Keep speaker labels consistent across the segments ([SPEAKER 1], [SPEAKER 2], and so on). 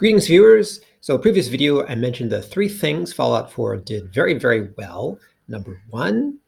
[SPEAKER 1] Greetings, viewers. So previous video, I mentioned the three things Fallout 4 did very, very well. Number one,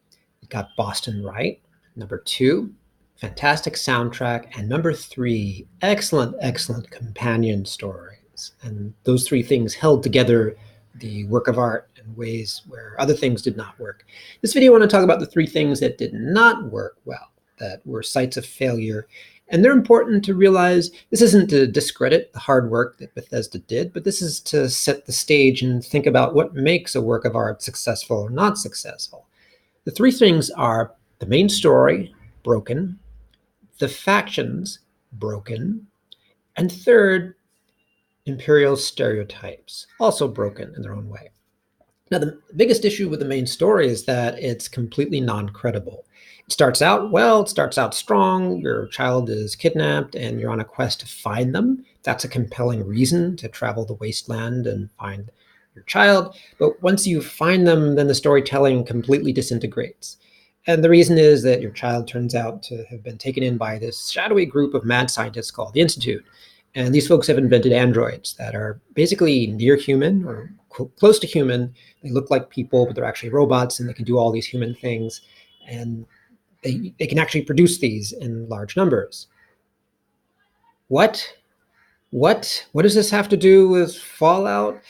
[SPEAKER 1] it got Boston right. Number two, fantastic soundtrack. And number three, excellent, excellent companion stories. And those three things held together the work of art in ways where other things did not work. This video, I want to talk about the three things that did not work well, that were sites of failure. And they're important to realize this isn't to discredit the hard work that Bethesda did, but this is to set the stage and think about what makes a work of art successful or not successful. The three things are the main story, broken, the factions, broken, and third, imperial stereotypes, also broken in their own way. Now, the biggest issue with the main story is that it's completely non-credible. It starts out well, it starts out strong, your child is kidnapped and you're on a quest to find them. That's a compelling reason to travel the wasteland and find your child. But once you find them, then the storytelling completely disintegrates. And the reason is that your child turns out to have been taken in by this shadowy group of mad scientists called the Institute. And these folks have invented androids that are basically near human or close to human. They look like people, but they're actually robots, and they can do all these human things. And they can actually produce these in large numbers. What does this have to do with Fallout?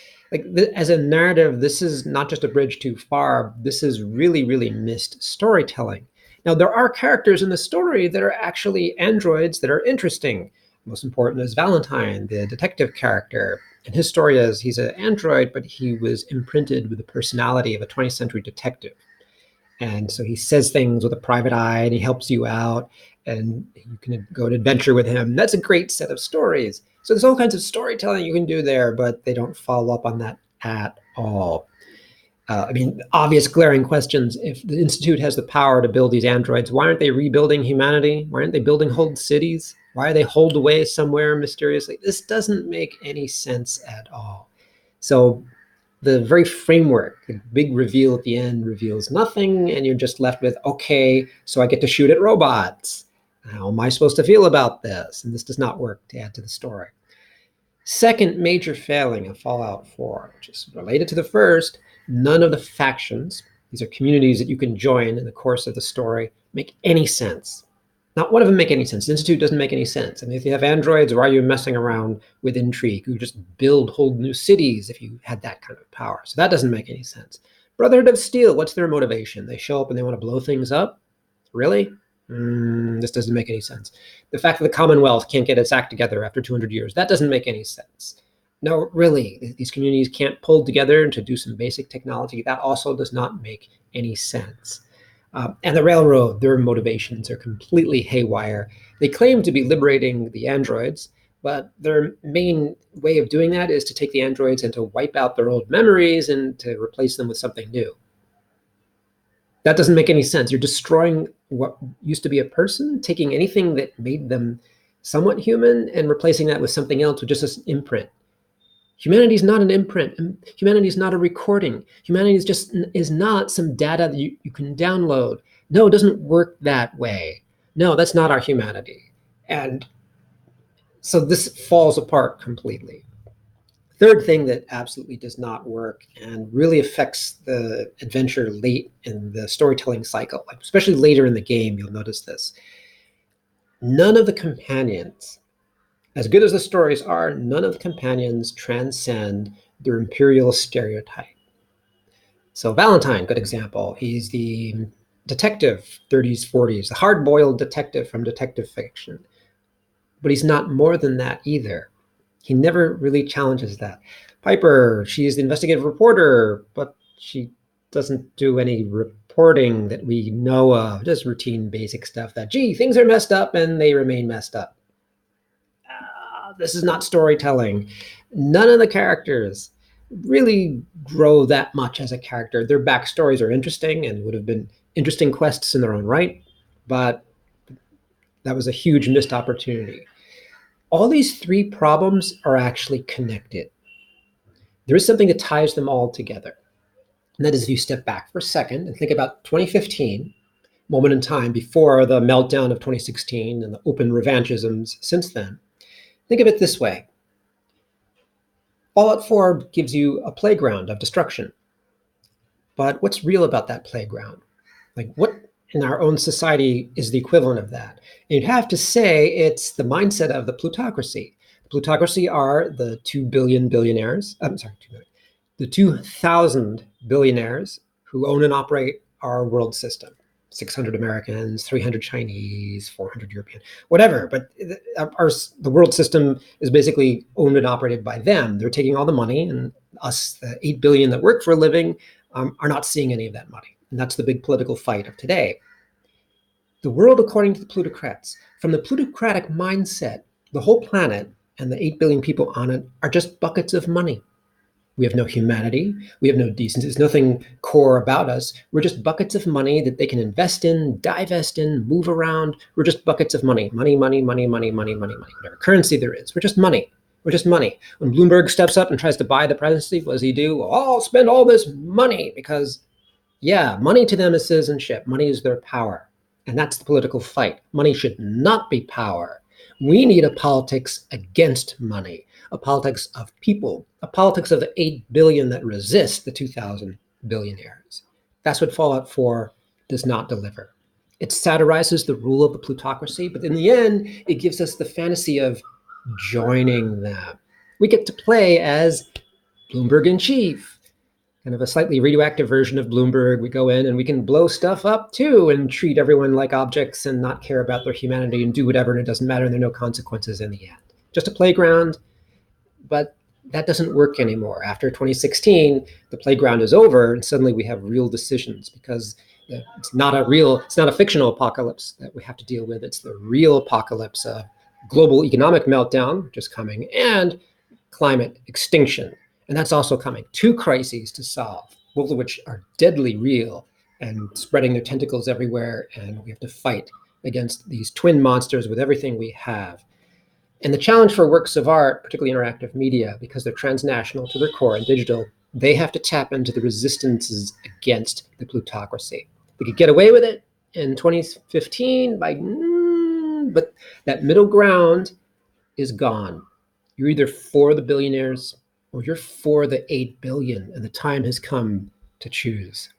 [SPEAKER 1] As a narrative, this is not just a bridge too far. This is really, really missed storytelling. Now, there are characters in the story that are actually androids that are interesting. Most important is Valentine, the detective character. In his story, he's an android, but he was imprinted with the personality of a 20th century detective. And so he says things with a private eye, and he helps you out, and you can go on an adventure with him. That's a great set of stories. So there's all kinds of storytelling you can do there, but they don't follow up on that at all. Obvious glaring questions. If the Institute has the power to build these androids, why aren't they rebuilding humanity? Why aren't they building whole cities? Why are they holed away somewhere mysteriously? This doesn't make any sense at all. So the very framework, the big reveal at the end reveals nothing, and you're just left with, okay, so I get to shoot at robots. How am I supposed to feel about this? And this does not work to add to the story. Second major failing of Fallout 4, which is related to the first, none of the factions, these are communities that you can join in the course of the story, make any sense. Not one of them make any sense. The Institute doesn't make any sense. I mean, if you have androids, why are you messing around with intrigue? You just build whole new cities if you had that kind of power. So that doesn't make any sense. Brotherhood of Steel, what's their motivation? They show up and they want to blow things up? Really? This doesn't make any sense. The fact that the Commonwealth can't get its act together after 200 years, that doesn't make any sense. No, really, these communities can't pull together to do some basic technology. That also does not make any sense. And the railroad, their motivations are completely haywire. They claim to be liberating the androids, but their main way of doing that is to take the androids and to wipe out their old memories and to replace them with something new. That doesn't make any sense. You're destroying what used to be a person, taking anything that made them somewhat human and replacing that with something else with just an imprint. Humanity is not an imprint. Humanity is not a recording. Humanity is not some data that you can download. No, it doesn't work that way. No, that's not our humanity. And so this falls apart completely. Third thing that absolutely does not work and really affects the adventure late in the storytelling cycle, especially later in the game, you'll notice this. None of the companions, as good as the stories are, none of the companions transcend their imperial stereotype. So Valentine, good example. He's the detective, 30s, 40s, the hard-boiled detective from detective fiction. But he's not more than that either. He never really challenges that. Piper, she's the investigative reporter, but she doesn't do any reporting that we know of, just routine basic stuff that, gee, things are messed up and they remain messed up. This is not storytelling. None of the characters really grow that much as a character. Their backstories are interesting and would have been interesting quests in their own right, but that was a huge missed opportunity. All these three problems are actually connected. There is something that ties them all together. And that is if you step back for a second and think about 2015, moment in time before the meltdown of 2016 and the open revanchisms since then. Think of it this way. Fallout 4 gives you a playground of destruction. But what's real about that playground? Like, what in our own society is the equivalent of that? And you'd have to say it's the mindset of the plutocracy. The plutocracy are the 2 billion billionaires. I'm sorry, 2 billion, the 2,000 billionaires who own and operate our world system. 600 Americans, 300 Chinese, 400 European, whatever. But the world system is basically owned and operated by them. They're taking all the money, and us, the 8 billion that work for a living, are not seeing any of that money. And that's the big political fight of today. The world according to the plutocrats. From the plutocratic mindset, the whole planet and the 8 billion people on it are just buckets of money. We have no humanity. We have no decency. There's nothing core about us. We're just buckets of money that they can invest in, divest in, move around. We're just buckets of money. Money, money, money, money, money, money, money. Whatever currency there is. We're just money. We're just money. When Bloomberg steps up and tries to buy the presidency, what does he do? Well, I'll spend all this money because, yeah, money to them is citizenship. Money is their power. And that's the political fight. Money should not be power. We need a politics against money, a politics of people, a politics of the 8 billion that resist the 2,000 billionaires. That's what Fallout 4 does not deliver. It satirizes the rule of the plutocracy, but in the end, it gives us the fantasy of joining them. We get to play as Bloomberg in chief, kind of a slightly radioactive version of Bloomberg. We go in and we can blow stuff up too and treat everyone like objects and not care about their humanity and do whatever, and it doesn't matter, and there are no consequences in the end. Just a playground, but that doesn't work anymore. After 2016, the playground is over, and suddenly we have real decisions because it's not a fictional apocalypse that we have to deal with. It's the real apocalypse, global economic meltdown, which is coming, and climate extinction. And that's also coming. 2 crises to solve, both of which are deadly real and spreading their tentacles everywhere. And we have to fight against these twin monsters with everything we have. And the challenge for works of art, particularly interactive media, because they're transnational to their core and digital, they have to tap into the resistances against the plutocracy. We could get away with it in 2015 but that middle ground is gone. You're either for the billionaires or you're for the 8 billion, and the time has come to choose.